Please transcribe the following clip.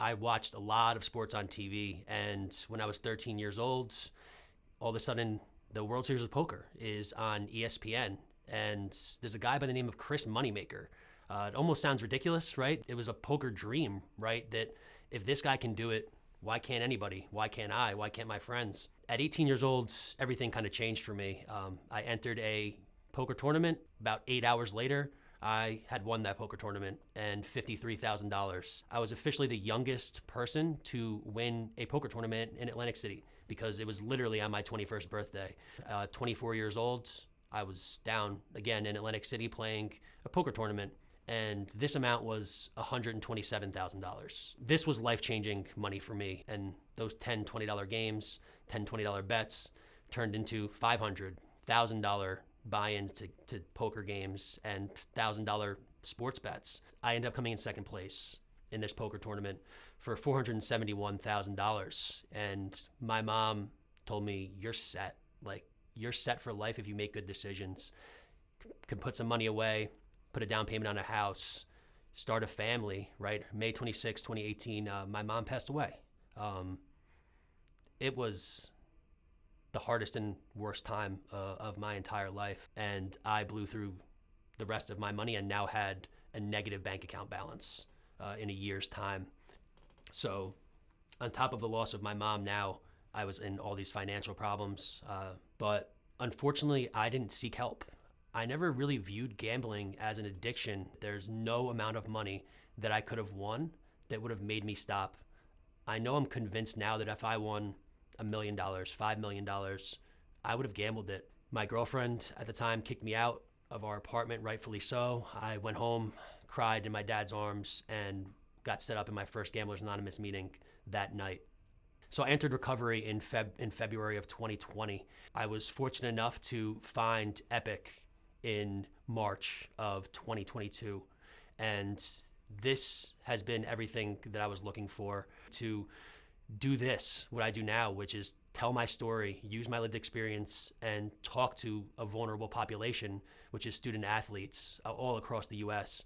I watched a lot of sports on TV, and when I was 13 years old, all of a sudden the World Series of Poker is on ESPN, and there's a guy by the name of Chris Moneymaker. It almost sounds ridiculous, right? It was a poker dream, right? That if this guy can do it, why can't anybody? Why can't I? Why can't my friends? At 18 years old, everything kind of changed for me. I entered a poker tournament. About 8 hours later, I had won that poker tournament and $53,000. I was officially the youngest person to win a poker tournament in Atlantic City because it was literally on my 21st birthday. 24 years old, I was down again in Atlantic City playing a poker tournament, and this amount was $127,000. This was life-changing money for me, and those $10, $20 games, $10, $20 bets turned into $500,000 buy-ins to poker games and $1,000 sports bets. I ended up coming in second place in this poker tournament for $471,000. And my mom told me, you're set. Like, you're set for life if you make good decisions. Can put some money away, put a down payment on a house, start a family, right? May 26, 2018, my mom passed away. It was the hardest and worst time of my entire life. And I blew through the rest of my money and now had a negative bank account balance in a year's time. So on top of the loss of my mom, now I was in all these financial problems. But unfortunately, I didn't seek help. I never really viewed gambling as an addiction. There's no amount of money that I could have won that would have made me stop. I know I'm convinced now that if I won $1 million, $5 million, I would have gambled it. My girlfriend at the time kicked me out of our apartment, rightfully so. I went home, cried in my dad's arms, and got set up in my first Gamblers Anonymous meeting that night. So I entered recovery in February of 2020. I was fortunate enough to find Epic in March of 2022. And this has been everything that I was looking for to do this, what I do now, which is tell my story, use my lived experience, and talk to a vulnerable population, which is student athletes all across the US.